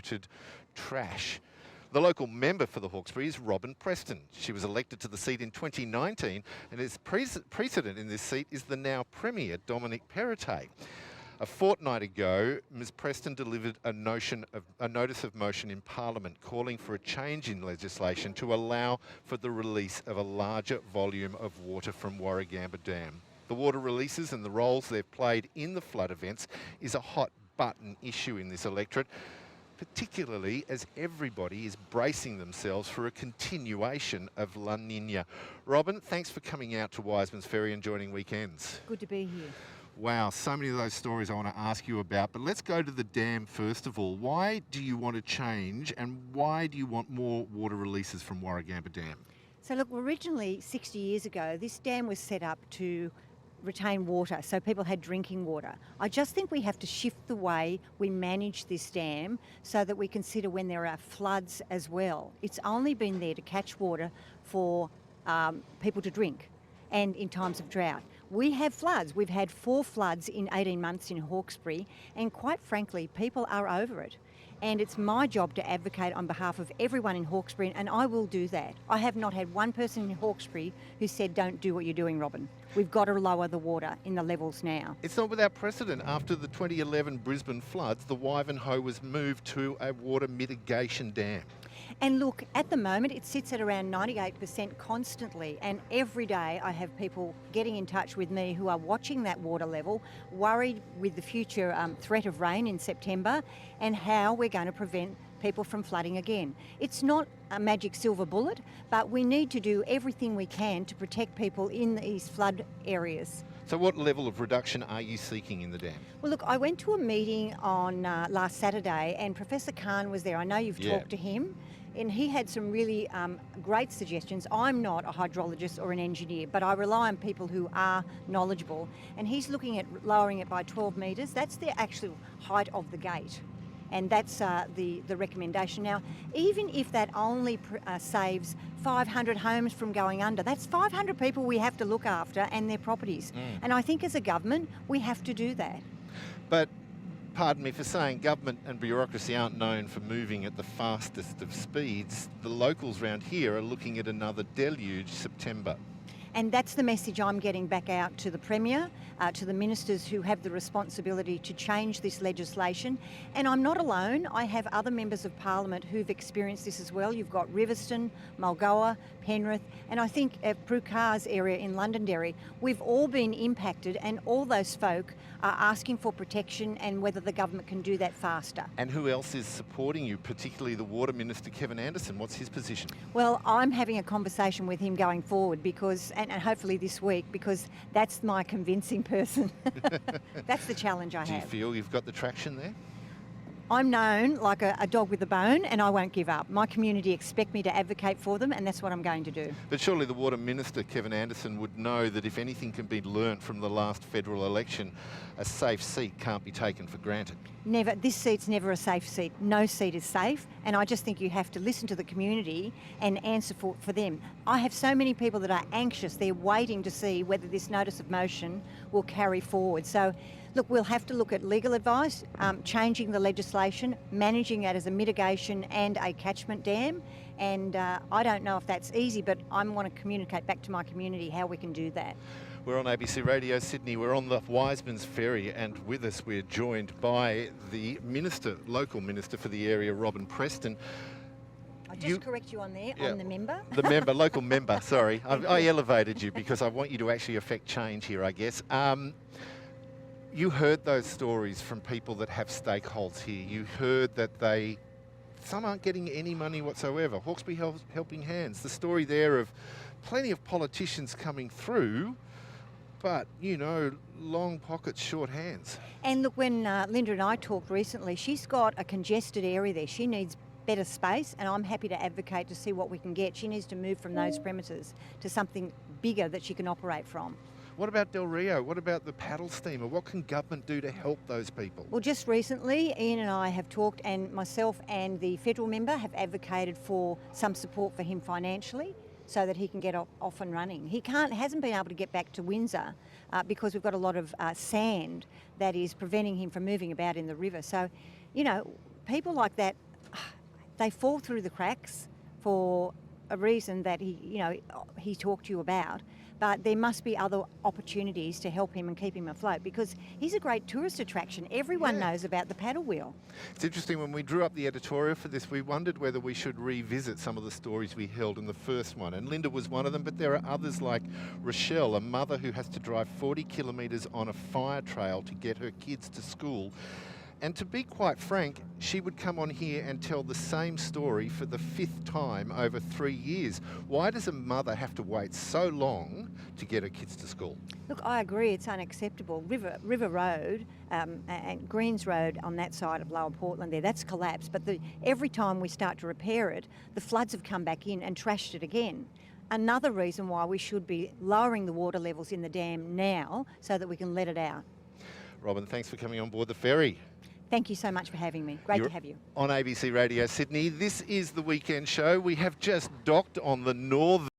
polluted trash. The local member for the Hawkesbury is Robyn Preston. She was elected to the seat in 2019, and its precedent in this seat is the now Premier, Dominic Perrottet. A fortnight ago, Ms Preston delivered a notice of motion in Parliament calling for a change in legislation to allow for the release of a larger volume of water from Warragamba Dam. The water releases and the roles they've played in the flood events is a hot button issue in this electorate, particularly as everybody is bracing themselves for a continuation of La Nina. Robyn, thanks for coming out to Wisemans Ferry and joining Weekends. Good to be here. Wow, so many of those stories I want to ask you about, but let's go to the dam first of all. Why do you want to change, and why do you want more water releases from Warragamba Dam? So look, originally 60 years ago, this dam was set up to retain water, so people had drinking water. I just think we have to shift the way we manage this dam so that we consider when there are floods as well. It's only been there to catch water for people to drink and in times of drought. We have floods. We've had 4 floods in 18 months in Hawkesbury, and quite frankly, people are over it. And it's my job to advocate on behalf of everyone in Hawkesbury, and I will do that. I have not had one person in Hawkesbury who said, don't do what you're doing, Robyn. We've got to lower the water in the levels now. It's not without precedent. After the 2011 Brisbane floods, the Wivenhoe was moved to a water mitigation dam. And look, at the moment it sits at around 98% constantly, and every day I have people getting in touch with me who are watching that water level, worried with the future threat of rain in September and how we're going to prevent people from flooding again. It's not a magic silver bullet, but we need to do everything we can to protect people in these flood areas. So what level of reduction are you seeking in the dam? Well, look, I went to a meeting on last Saturday, and Professor Khan was there. I know you've talked to him, and he had some really great suggestions. I'm not a hydrologist or an engineer, but I rely on people who are knowledgeable, and he's looking at lowering it by 12 metres. That's the actual height of the gate, and that's the recommendation. Now, even if that only saves 500 homes from going under, that's 500 people we have to look after and their properties. And I think as a government, we have to do that. But pardon me for saying government and bureaucracy aren't known for moving at the fastest of speeds. The locals round here are looking at another deluge September. And that's the message I'm getting back out to the Premier, to the ministers who have the responsibility to change this legislation. And I'm not alone. I have other members of Parliament who've experienced this as well. You've got Riverstone, Mulgoa, Penrith, and I think Prue Carr's area in Londonderry. We've all been impacted, and all those folk are asking for protection and whether the government can do that faster. And who else is supporting you, particularly the Water Minister, Kevin Anderson? What's his position? Well, I'm having a conversation with him going forward because, and hopefully this week, because that's my convincing person. That's the challenge I have. Do you feel you've got the traction there? I'm known like a dog with a bone, and I won't give up. My community expect me to advocate for them, and that's what I'm going to do. But surely the Water Minister, Kevin Anderson, would know that if anything can be learnt from the last federal election, a safe seat can't be taken for granted. Never. This seat's never a safe seat. No seat is safe, and I just think you have to listen to the community and answer for them. I have so many people that are anxious. They're waiting to see whether this notice of motion will carry forward. So, look, we'll have to look at legal advice, changing the legislation, managing that as a mitigation and a catchment dam. And I don't know if that's easy, but I want to communicate back to my community how we can do that. We're on ABC Radio Sydney. We're on the Wisemans Ferry, and with us we're joined by the minister, local minister for the area, Robyn Preston. I just correct you on there, on the member. The member, local member, sorry. I elevated you because I want you to actually affect change here, I guess. You heard those stories from people that have stakeholders here. You heard that some aren't getting any money whatsoever. Hawkesbury Helping Hands, the story there of plenty of politicians coming through, but, you know, long pockets, short hands. And look, when Linda and I talked recently, she's got a congested area there. She needs better space, and I'm happy to advocate to see what we can get. She needs to move from those premises to something bigger that she can operate from. What about Del Rio? What about the paddle steamer? What can government do to help those people? Well, just recently, Ian and I have talked, and myself and the federal member have advocated for some support for him financially so that he can get off and running. He hasn't been able to get back to Windsor because we've got a lot of sand that is preventing him from moving about in the river. So, you know, people like that they fall through the cracks for a reason that he talked to you about, but there must be other opportunities to help him and keep him afloat, because he's a great tourist attraction. Everyone knows about the paddle wheel. It's interesting, when we drew up the editorial for this, we wondered whether we should revisit some of the stories we held in the first one, and Linda was one of them, but there are others like Rochelle, a mother who has to drive 40 kilometres on a fire trail to get her kids to school. And to be quite frank, she would come on here and tell the same story for the 5th time over 3 years. Why does a mother have to wait so long to get her kids to school? Look, I agree, it's unacceptable. River Road and Greens Road on that side of Lower Portland there, that's collapsed, but every time we start to repair it, the floods have come back in and trashed it again. Another reason why we should be lowering the water levels in the dam now so that we can let it out. Robyn, thanks for coming on board the ferry. Thank you so much for having me. Great to have you. On ABC Radio Sydney, this is The Weekend Show. We have just docked on the northern